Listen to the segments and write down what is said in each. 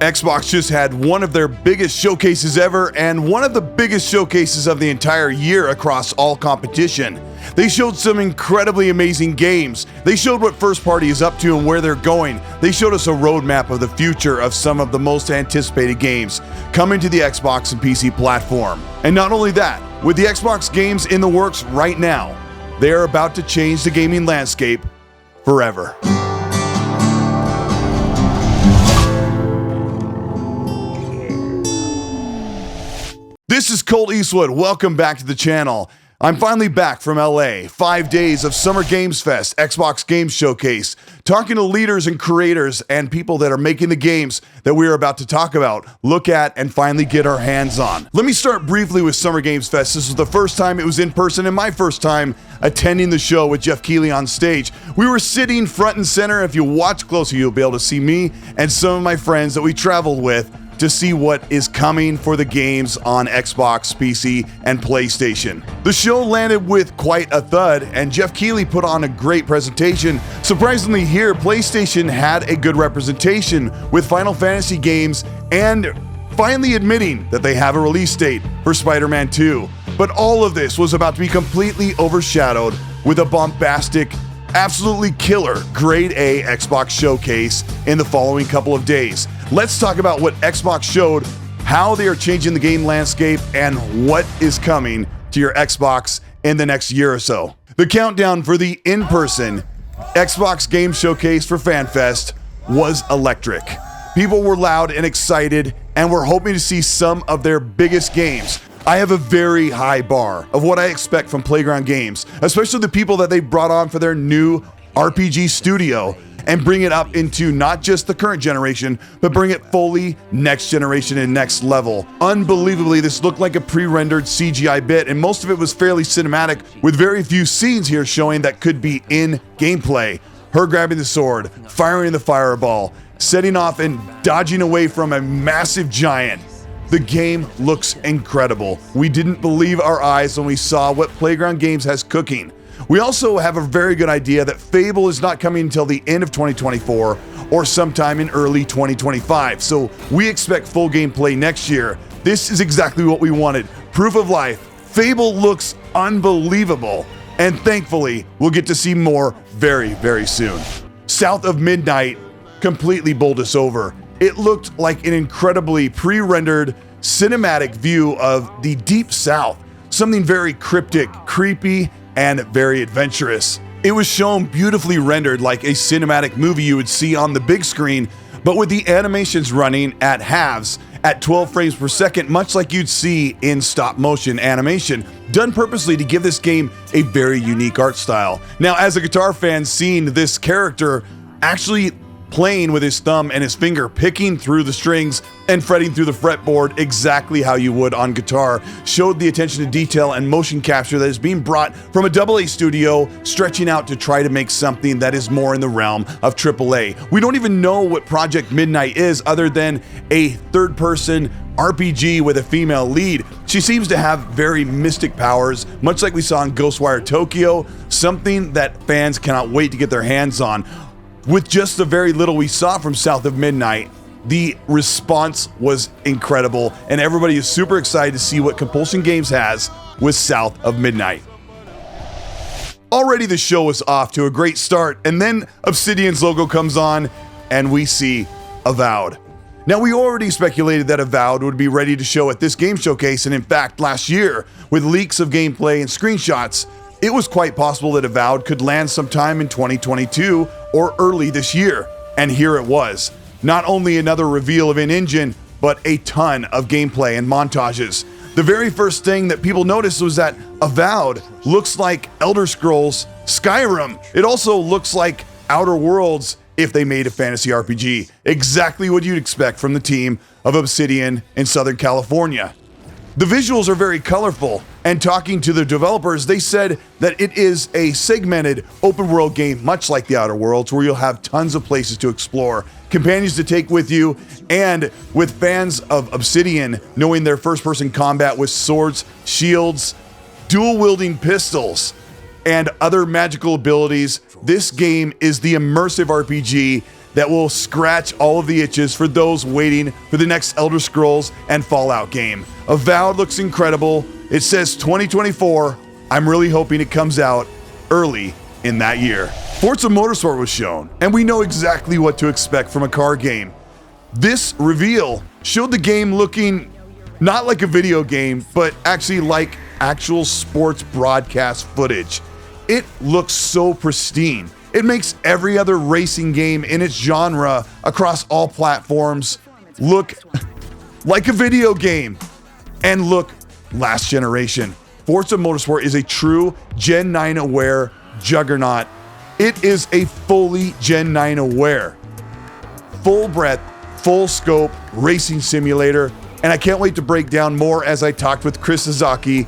Xbox just had one of their biggest showcases ever and one of the biggest showcases of the entire year across all competition. They showed some incredibly amazing games. They showed what First Party is up to and where they're going. They showed us a roadmap of the future of some of the most anticipated games coming to the Xbox and PC platform. And not only that, with the Xbox games in the works right now, they are about to change the gaming landscape forever. This is Colteastwood. Welcome back to the channel. I'm finally back from LA. 5 days of Summer Games Fest, Xbox Games Showcase, talking to leaders and creators and people that are making the games that we're about to talk about, look at, and finally get our hands on. Let me start briefly with Summer Games Fest. This was the first time it was in person and my first time attending the show with Jeff Keighley on stage. We were sitting front and center. If you watch closely, you'll be able to see me and some of my friends that we traveled with to see what is coming for the games on Xbox, PC, and PlayStation. The show landed with quite a thud, and Jeff Keighley put on a great presentation. Surprisingly here, PlayStation had a good representation with Final Fantasy games and finally admitting that they have a release date for Spider-Man 2. But all of this was about to be completely overshadowed with a bombastic, absolutely killer grade A Xbox showcase in the following couple of days. Let's talk about what Xbox showed, how they are changing the game landscape, and what is coming to your Xbox in the next year or so. The countdown for the in-person Xbox Game Showcase for FanFest was electric. People were loud and excited, and we're hoping to see some of their biggest games. I have a very high bar of what I expect from Playground Games, especially the people that they brought on for their new RPG studio and bring it up into not just the current generation, but bring it fully next generation and next level. Unbelievably, this looked like a pre-rendered CGI bit, and most of it was fairly cinematic, with very few scenes here showing that could be in gameplay. Her grabbing the sword, firing the fireball, setting off and dodging away from a massive giant. The game looks incredible. We didn't believe our eyes when we saw what Playground Games has cooking. We also have a very good idea that Fable is not coming until the end of 2024 or sometime in early 2025, so we expect full gameplay next year. This is exactly what we wanted. Proof of life. Fable looks unbelievable, and thankfully, we'll get to see more very, very soon. South of Midnight completely bowled us over. It looked like an incredibly pre-rendered cinematic view of the Deep South, something very cryptic, creepy, and very adventurous. It was shown beautifully rendered like a cinematic movie you would see on the big screen, but with the animations running at halves at 12 frames per second, much like you'd see in stop motion animation, done purposely to give this game a very unique art style. Now, as a guitar fan, seeing this character actually playing with his thumb and his finger, picking through the strings and fretting through the fretboard exactly how you would on guitar, showed the attention to detail and motion capture that is being brought from a AA studio, stretching out to try to make something that is more in the realm of AAA. We don't even know what Project Midnight is other than a third-person RPG with a female lead. She seems to have very mystic powers, much like we saw in Ghostwire Tokyo, something that fans cannot wait to get their hands on. With just the very little we saw from South of Midnight, the response was incredible, and everybody is super excited to see what Compulsion Games has with South of Midnight. Already the show was off to a great start, and then Obsidian's logo comes on, and we see Avowed. Now, we already speculated that Avowed would be ready to show at this game showcase, and in fact, last year, with leaks of gameplay and screenshots, it was quite possible that Avowed could land sometime in 2022 or early this year, and here it was. Not only another reveal of an engine, but a ton of gameplay and montages. The very first thing that people noticed was that Avowed looks like Elder Scrolls Skyrim. It also looks like Outer Worlds if they made a fantasy RPG. Exactly what you'd expect from the team of Obsidian in Southern California. The visuals are very colorful, and talking to the developers, they said that it is a segmented open world game, much like the Outer Worlds, where you'll have tons of places to explore, companions to take with you, and with fans of Obsidian knowing their first-person combat with swords, shields, dual-wielding pistols, and other magical abilities, this game is the immersive RPG that will scratch all of the itches for those waiting for the next Elder Scrolls and Fallout game. Avowed looks incredible. It says 2024. I'm really hoping it comes out early in that year. Forza Motorsport was shown, and we know exactly what to expect from a car game. This reveal showed the game looking not like a video game, but actually like actual sports broadcast footage. It looks so pristine. It makes every other racing game in its genre across all platforms look like a video game and look last generation. Forza Motorsport is a true Gen 9 aware juggernaut. It is a fully Gen 9 aware, full breadth, full scope racing simulator. And I can't wait to break down more as I talked with Chris Sasaki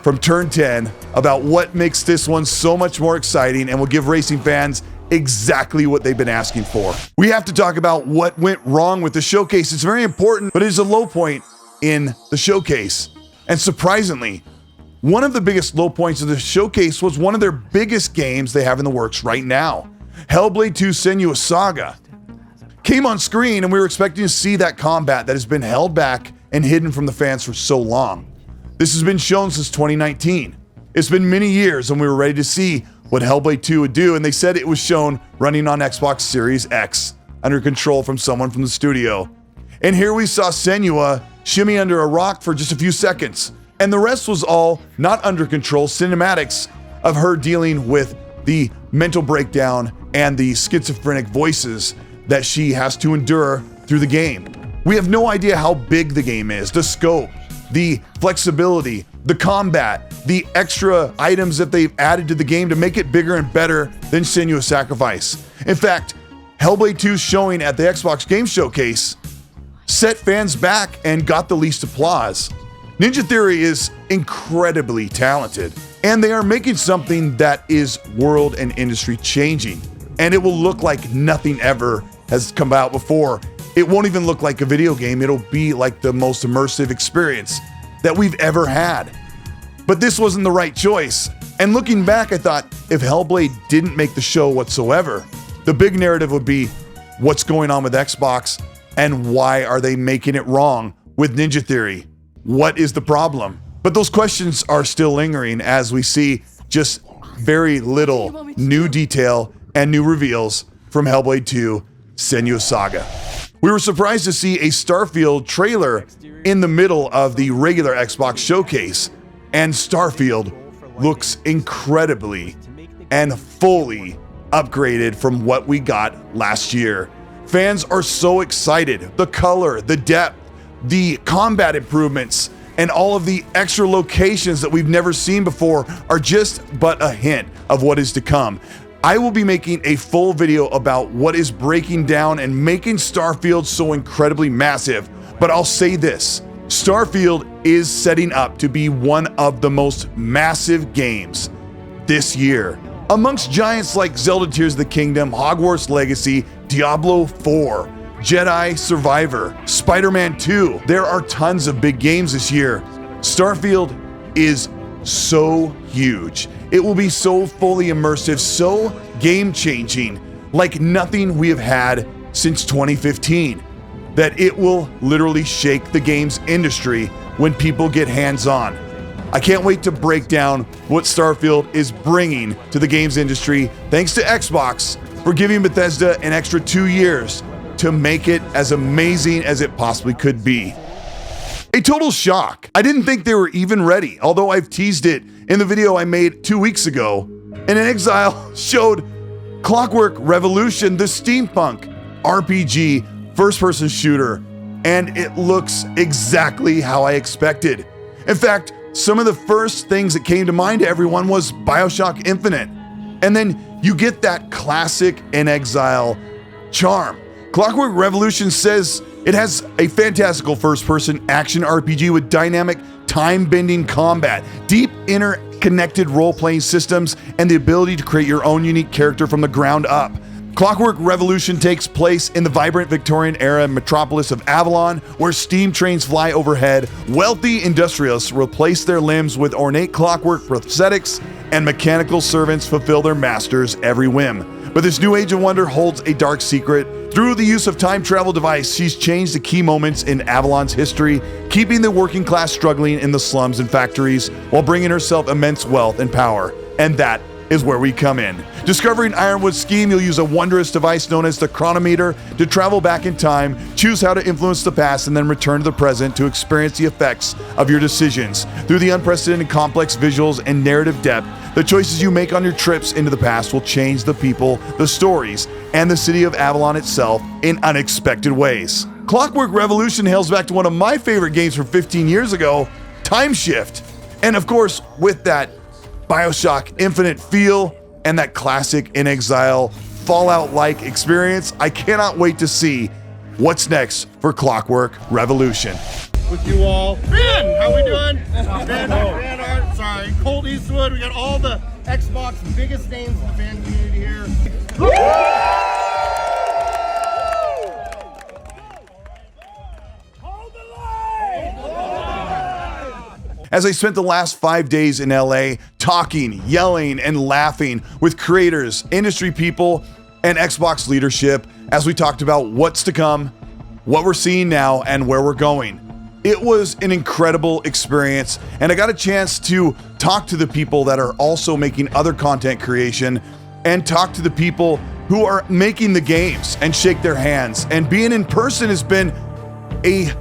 from Turn 10 about what makes this one so much more exciting and will give racing fans exactly what they've been asking for. We have to talk about what went wrong with the showcase. It's very important, but it is a low point in the showcase. And surprisingly, one of the biggest low points of the showcase was one of their biggest games they have in the works right now. Hellblade 2 Senua's Saga came on screen, and we were expecting to see that combat that has been held back and hidden from the fans for so long. This has been shown since 2019. It's been many years, and we were ready to see what Hellblade 2 would do, and they said it was shown running on Xbox Series X under control from someone from the studio. And here we saw Senua shimmy under a rock for just a few seconds, and the rest was all not under control cinematics of her dealing with the mental breakdown and the schizophrenic voices that she has to endure through the game. We have no idea how big the game is, the scope, the flexibility, the combat, the extra items that they've added to the game to make it bigger and better than Senua's Sacrifice. In fact, Hellblade 2's showing at the Xbox Game Showcase set fans back and got the least applause. Ninja Theory is incredibly talented, and they are making something that is world and industry changing, and it will look like nothing ever has come out before. It won't even look like a video game. It'll be like the most immersive experience that we've ever had. But this wasn't the right choice. And looking back, I thought if Hellblade didn't make the show whatsoever, the big narrative would be what's going on with Xbox and why are they making it wrong with Ninja Theory? What is the problem? But those questions are still lingering as we see just very little new detail and new reveals from Hellblade 2 Senua's Saga. We were surprised to see a Starfield trailer in the middle of the regular Xbox showcase, and Starfield looks incredibly and fully upgraded from what we got last year. Fans are so excited. The color, the depth, the combat improvements, and all of the extra locations that we've never seen before are just but a hint of what is to come. I will be making a full video about what is breaking down and making Starfield so incredibly massive, but I'll say this, Starfield is setting up to be one of the most massive games this year. Amongst giants like Zelda Tears of the Kingdom, Hogwarts Legacy, Diablo 4, Jedi Survivor, Spider-Man 2, there are tons of big games this year. Starfield is so huge. It will be so fully immersive, so game-changing, like nothing we have had since 2015, that it will literally shake the games industry when people get hands-on. I can't wait to break down what Starfield is bringing to the games industry, thanks to Xbox for giving Bethesda an extra 2 years to make it as amazing as it possibly could be. A total shock. I didn't think they were even ready, although I've teased it in the video I made 2 weeks ago. And xCloud showed Clockwork Revolution, the steampunk RPG first-person shooter, and it looks exactly how I expected. In fact, some of the first things that came to mind to everyone was BioShock Infinite. And then you get that classic xCloud charm. Clockwork Revolution says it has a fantastical first-person action RPG with dynamic, time-bending combat, deep interconnected role-playing systems, and the ability to create your own unique character from the ground up. Clockwork Revolution takes place in the vibrant Victorian-era metropolis of Avalon, where steam trains fly overhead, wealthy industrialists replace their limbs with ornate clockwork prosthetics, and mechanical servants fulfill their masters' every whim. But this new Age of Wonder holds a dark secret. Through the use of time travel device, she's changed the key moments in Avalon's history, keeping the working class struggling in the slums and factories while bringing herself immense wealth and power. And that is where we come in. Discovering Ironwood's scheme, you'll use a wondrous device known as the chronometer to travel back in time, choose how to influence the past, and then return to the present to experience the effects of your decisions. Through the unprecedented complex visuals and narrative depth, the choices you make on your trips into the past will change the people, the stories, and the city of Avalon itself in unexpected ways. Clockwork Revolution hails back to one of my favorite games from 15 years ago, Time Shift. And of course, with that BioShock Infinite feel and that classic In Exile Fallout-like experience, I cannot wait to see what's next for Clockwork Revolution. With you all, Ben, how we doing? Ben, sorry, Colteastwood. We got all the Xbox biggest names in the fan community here. As I spent the last 5 days in LA talking, yelling, and laughing with creators, industry people, and Xbox leadership as we talked about what's to come, what we're seeing now, and where we're going. It was an incredible experience, and I got a chance to talk to the people that are also making other content creation and talk to the people who are making the games and shake their hands. And being in person has been a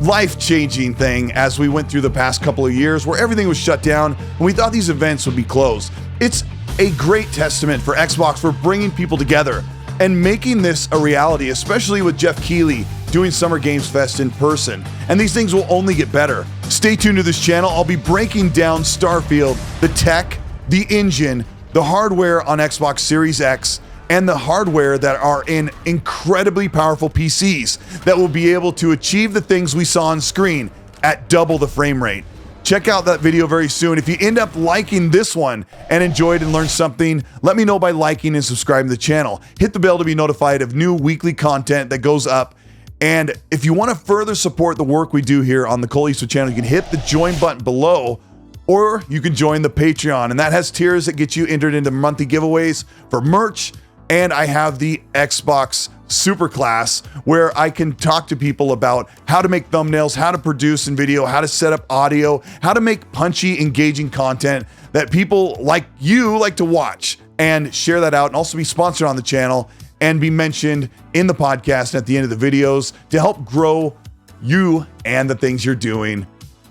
life-changing thing as we went through the past couple of years where everything was shut down and we thought these events would be closed. It's a great testament for Xbox for bringing people together and making this a reality, especially with Jeff Keighley doing Summer Games Fest in person. And these things will only get better. Stay tuned to this channel. I'll be breaking down Starfield, the tech, the engine, the hardware on Xbox Series X, and the hardware that are in incredibly powerful PCs that will be able to achieve the things we saw on screen at double the frame rate. Check out that video very soon. If you end up liking this one and enjoyed and learned something, let me know by liking and subscribing to the channel. Hit the bell to be notified of new weekly content that goes up. And if you want to further support the work we do here on the Colteastwood channel, you can hit the join button below, or you can join the Patreon. And that has tiers that get you entered into monthly giveaways for merch. And I have the Xbox Superclass where I can talk to people about how to make thumbnails, how to produce in video, how to set up audio, how to make punchy, engaging content that people like you like to watch, and share that out and also be sponsored on the channel and be mentioned in the podcast at the end of the videos to help grow you and the things you're doing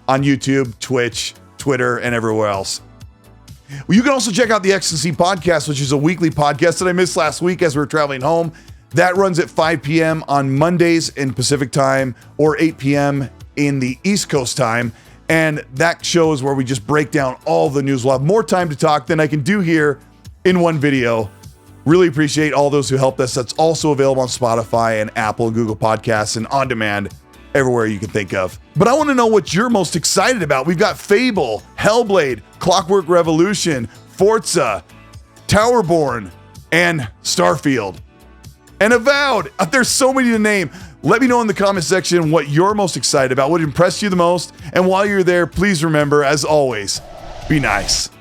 on YouTube, Twitch, Twitter, and everywhere else. Well, you can also check out the XNC podcast, which is a weekly podcast that I missed last week as we were traveling home. That runs at 5 p.m. on Mondays in Pacific time or 8 p.m. in the East Coast time. And that show is where we just break down all the news. We'll have more time to talk than I can do here in one video. Really appreciate all those who helped us. That's also available on Spotify and Apple and Google Podcasts and on demand everywhere you can think of. But I want to know what you're most excited about. We've got Fable, Hellblade, Clockwork Revolution, Forza, Towerborn, and Starfield. And Avowed. There's so many to name. Let me know in the comment section what you're most excited about, what impressed you the most. And while you're there, please remember, as always, be nice.